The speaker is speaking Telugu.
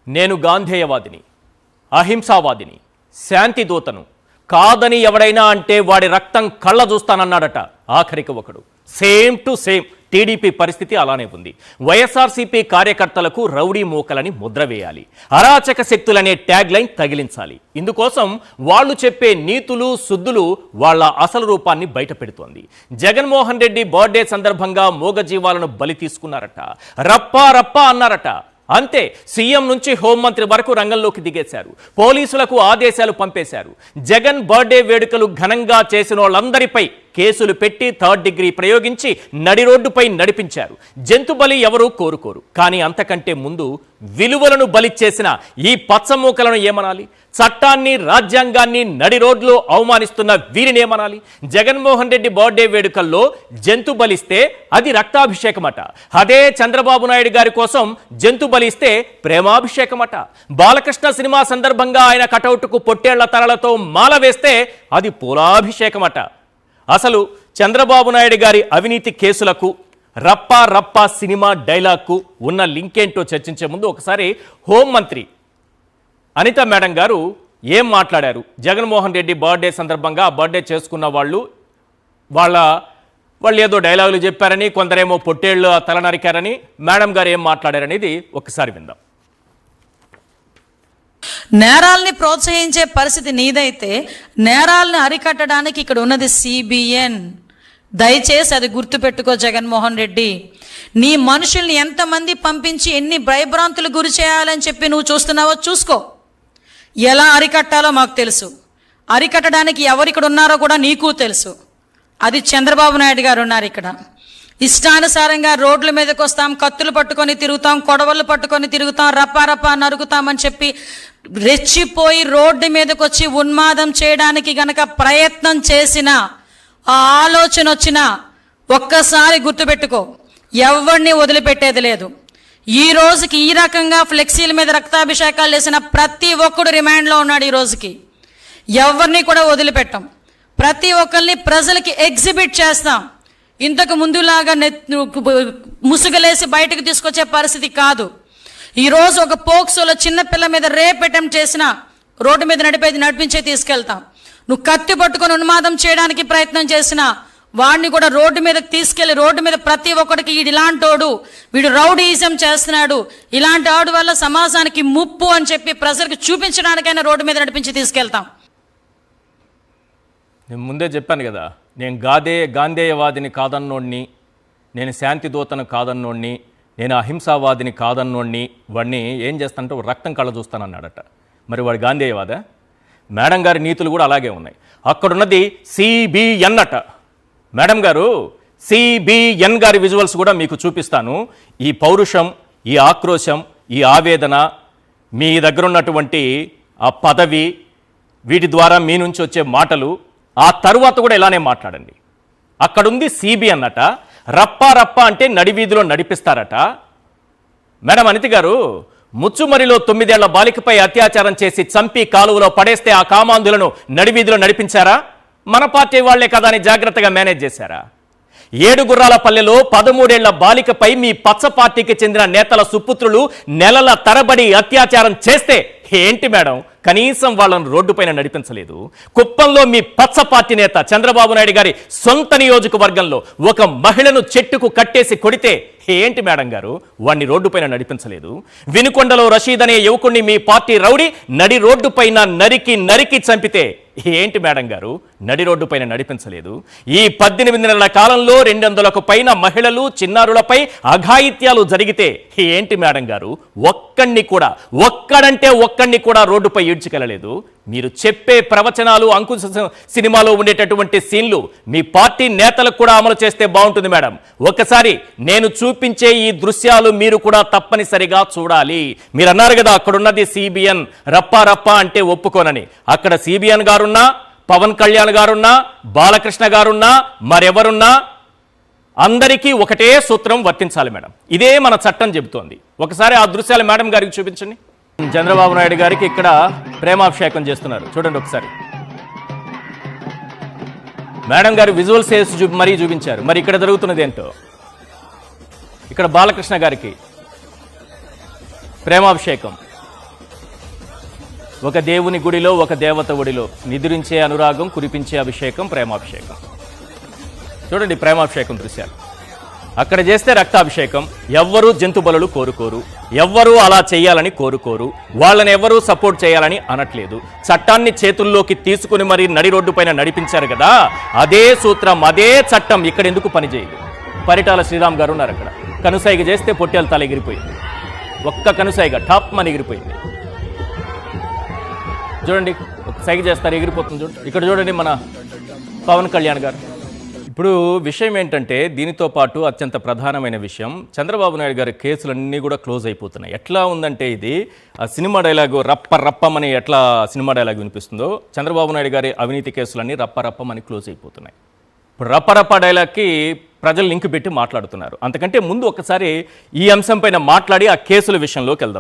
నేను గాంధేయవాదిని, అహింసావాదిని, శాంతి దూతను కాదని ఎవడైనా అంటే వాడి రక్తం కళ్ళ చూస్తానన్నాడట ఆఖరికి ఒకడు. సేమ్ టు సేమ్ టీడీపీ పరిస్థితి అలానే ఉంది. వైఎస్ఆర్సీపీ కార్యకర్తలకు రౌడీ మూకలని ముద్ర వేయాలి, అరాచక శక్తులనే ట్యాగ్ లైన్ తగిలించాలి. ఇందుకోసం వాళ్ళు చెప్పే నీతులు సుద్దులు వాళ్ళ అసలు రూపాన్ని బయట పెడుతోంది. జగన్మోహన్ రెడ్డి బర్త్డే సందర్భంగా మూగజీవాలను బలి తీసుకున్నారట, రప్పా రప్పా అన్నారట. అంతే, సీఎం నుంచి హోంమంత్రి వరకు రంగంలోకి దిగేశారు, పోలీసులకు ఆదేశాలు పంపేశారు. జగన్ బర్త్డే వేడుకలు ఘనంగా చేసిన వాళ్ళందరిపై కేసులు పెట్టి 3rd డిగ్రీ ప్రయోగించి నడి రోడ్డుపై నడిపించారు. జంతు బలి ఎవరూ కోరుకోరు, కానీ అంతకంటే ముందు విలువలను బలి చేసిన ఈ పచ్చమూకలను ఏమనాలి? చట్టాన్ని, రాజ్యాంగాన్ని నడి రోడ్లో అవమానిస్తున్న వీరిని ఏమనాలి? జగన్మోహన్ రెడ్డి బర్త్డే వేడుకల్లో జంతు బలిస్తే అది రక్తాభిషేకమట, అదే చంద్రబాబు నాయుడు గారి కోసం జంతు బలిస్తే ప్రేమాభిషేకమట. బాలకృష్ణ సినిమా సందర్భంగా ఆయన కటౌట్కు పొట్టేళ్ల తలలతో మాల వేస్తే అది పూలాభిషేకమట. అసలు చంద్రబాబు నాయుడు గారి అవినీతి కేసులకు రప్పా రప్పా సినిమా డైలాగ్కు ఉన్న లింక్ ఏంటో చర్చించే ముందు ఒకసారి హోంమంత్రి అనిత మేడం గారు ఏం మాట్లాడారు? జగన్మోహన్ రెడ్డి బర్త్డే సందర్భంగా బర్త్డే చేసుకున్న వాళ్ళు ఏదో డైలాగులు చెప్పారని, కొందరేమో పొట్టేళ్ళు తల నరికారని, మేడం గారు ఏం మాట్లాడారనేది ఒకసారి విందాం. నేరాల్ని ప్రోత్సహించే పరిస్థితి నీదైతే నేరాలను అరికట్టడానికి ఇక్కడ ఉన్నది CBN. దయచేసి అది గుర్తుపెట్టుకో జగన్మోహన్ రెడ్డి. నీ మనుషుల్ని ఎంతమంది పంపించి ఎన్ని భయభ్రాంతులు గురి చేయాలని చెప్పి నువ్వు చూస్తున్నావో చూసుకో. ఎలా అరికట్టాలో మాకు తెలుసు, అరికట్టడానికి ఎవరిక్కడ ఉన్నారో కూడా నీకు తెలుసు. అది చంద్రబాబు నాయుడు గారు ఉన్నారు ఇక్కడ. ఇష్టానుసారంగా రోడ్ల మీదకి వస్తాం, కత్తులు పట్టుకొని తిరుగుతాం, కొడవళ్ళు పట్టుకొని తిరుగుతాం, రప్పా రప్పా నరుగుతామని చెప్పి రెచ్చిపోయి రోడ్డు మీదకి వచ్చి ఉన్మాదం చేయడానికి గనక ప్రయత్నం చేసిన ఆ ఆలోచన వచ్చినా ఒక్కసారి గుర్తుపెట్టుకో, ఎవరిని వదిలిపెట్టేది లేదు. ఈ రోజుకి ఈ రకంగా ఫ్లెక్సీల మీద రక్తాభిషేకాలు చేసిన ప్రతి ఒక్కడు రిమాండ్లో ఉన్నాడు. ఈ రోజుకి ఎవరిని కూడా వదిలిపెట్టాం, ప్రతి ఒక్కరిని ప్రజలకి ఎగ్జిబిట్ చేస్తాం. ఇంతకు ముందులాగా ముసుగులేసి బయటకు తీసుకొచ్చే పరిస్థితి కాదు. ఈరోజు ఒక పోక్సోలో చిన్నపిల్ల మీద రేప్ అటెంప్ట్ చేసినా రోడ్డు మీద నడిపించే తీసుకెళ్తాం. నువ్వు కత్తి పట్టుకొని ఉన్మాదం చేయడానికి ప్రయత్నం చేసినా వాడిని కూడా రోడ్డు మీదకి తీసుకెళ్లి రోడ్డు మీద ప్రతి ఒక్కడికి ఇలాంటోడు, వీడు రౌడీయిజం చేస్తున్నాడు, ఇలాంటి ఆడు వల్ల సమాజానికి ముప్పు అని చెప్పి ప్రజలకు చూపించడానికైనా రోడ్డు మీద నడిపించి తీసుకెళ్తాం. నేను ముందే చెప్పాను కదా, నేను గాంధేయవాదిని కాదన్నోడిని, నేను శాంతి దూతను కాదన్నోడిని, నేను అహింసావాదిని కాదన్నోడిని. వాడిని ఏం చేస్తానంటే రక్తం కళ్ళ చూస్తానన్నాడట. మరి వాడు గాంధేయవాదా? మేడం గారి నీతులు కూడా అలాగే ఉన్నాయి. అక్కడున్నది CBN అట. మేడం గారు, CBN గారి విజువల్స్ కూడా మీకు చూపిస్తాను. ఈ పౌరుషం, ఈ ఆక్రోశం, ఈ ఆవేదన, మీ దగ్గర ఉన్నటువంటి ఆ పదవి, వీటి ద్వారా మీ నుంచి వచ్చే మాటలు, ఆ తరువాత కూడా ఇలానే మాట్లాడండి. అక్కడుంది CBN అట. రప్పా రప్పా అంటే నడివీధిలో నడిపిస్తారట. మేడం అనిత గారు, ముచ్చుమరిలో 9 ఏళ్ల బాలికపై అత్యాచారం చేసి చంపి కాలువలో పడేస్తే ఆ కామాంధులను నడివీధిలో నడిపించారా? మన పార్టీ వాళ్లే కదా అని జాగ్రత్తగా మేనేజ్ చేశారా? 7 గుర్రాల పల్లెలో 13 ఏళ్ల బాలికపై మీ పచ్చ పార్టీకి చెందిన నేతల సుపుత్రులు నెలల తరబడి అత్యాచారం చేస్తే ఏంటి మేడం, కనీసం వాళ్ళను రోడ్డుపైన నడిపించలేదు? కుప్పంలో మీ పచ్చ పార్టీ నేత చంద్రబాబు నాయుడు గారి సొంత నియోజకవర్గంలో ఒక మహిళను చెట్టుకు కట్టేసి కొడితే ఏంటి మేడం గారు, వాణ్ణి రోడ్డుపైన నడిపించలేదు? వినుకొండలో రషీద్ అనే యువకుణ్ణి మీ పార్టీ రౌడీ నడి రోడ్డుపైన నరికి చంపితే ఏంటి మేడం గారు, నడి రోడ్డుపైన నడిపించలేదు? ఈ 18 నెలల కాలంలో 200కు పైన మహిళలు, చిన్నారులపై అఘాయిత్యాలు జరిగితే ఏంటి మేడం గారు, ఒక్కడిని కూడా రోడ్డుపై ఈడ్చుకెళ్ళలేదు? మీరు చెప్పే ప్రవచనాలు, అంకుశ సినిమాలో ఉండేటటువంటి సీన్లు మీ పార్టీ నేతలకు కూడా అమలు చేస్తే బాగుంటుంది మేడం. ఒకసారి నేను చూపించే ఈ దృశ్యాలు మీరు కూడా తప్పనిసరిగా చూడాలి. మీరు అన్నారు కదా అక్కడున్నది CBN, రప్పా రప్పా అంటే ఒప్పుకోనని. అక్కడ CBN గారున్నా, పవన్ కళ్యాణ్ గారున్నా, బాలకృష్ణ గారున్నా, మరెవరున్నా అందరికీ ఒకటే సూత్రం వర్తించాలి మేడం. ఇదే మన చట్టం చెబుతోంది. ఒకసారి ఆ దృశ్యాలు మేడం గారికి చూపించండి. చంద్రబాబు నాయుడు గారికి ఇక్కడ ప్రేమాభిషేకం చేస్తున్నారు, చూడండి ఒకసారి. మేడం గారు విజువల్స్ వేసి మరీ చూపించారు. మరి ఇక్కడ జరుగుతున్నది ఏంటో, ఇక్కడ బాలకృష్ణ గారికి ప్రేమాభిషేకం. ఒక దేవుని గుడిలో, ఒక దేవత ఒడిలో నిద్రించే అనురాగం, కురిపించే అభిషేకం, ప్రేమాభిషేకం. చూడండి ప్రేమాభిషేకం దృశ్యాలు. అక్కడ చేస్తే రక్తాభిషేకం. ఎవ్వరూ జంతు బలులు కోరుకోరు, ఎవ్వరూ అలా చేయాలని కోరుకోరు, వాళ్ళని ఎవరూ సపోర్ట్ చేయాలని అనట్లేదు. చట్టాన్ని చేతుల్లోకి తీసుకుని మరి నడి రోడ్డు పైన నడిపించారు కదా, అదే సూత్రం, అదే చట్టం ఇక్కడ ఎందుకు పనిచేయదు? పరిటాల శ్రీరామ్ గారు ఉన్నారు అక్కడ. కనుసైగ చేస్తే పొట్టేల తల ఎగిరిపోయింది. ఒక్క కనుసైగ టాప్ మని ఎగిరిపోయింది. చూడండి, ఒక సైగ చేస్తారు, ఎగిరిపోతుంది. చూడండి ఇక్కడ చూడండి మన పవన్ కళ్యాణ్ గారు. ఇప్పుడు విషయం ఏంటంటే, దీనితో పాటు అత్యంత ప్రధానమైన విషయం, చంద్రబాబు నాయుడు గారి కేసులన్నీ కూడా క్లోజ్ అయిపోతున్నాయి. ఎట్లా ఉందంటే ఇది ఆ సినిమా డైలాగు రప్పమని ఎట్లా సినిమా డైలాగ్ వినిపిస్తుందో, చంద్రబాబు నాయుడు గారి అవినీతి కేసులన్నీ రప్పమని క్లోజ్ అయిపోతున్నాయి. ఇప్పుడు రప్ప డైలాగ్కి ప్రజలు లింక్ పెట్టి మాట్లాడుతున్నారు. అంతకంటే ముందు ఒకసారి ఈ అంశం పైన మాట్లాడి ఆ కేసుల విషయంలోకి వెళ్దాం.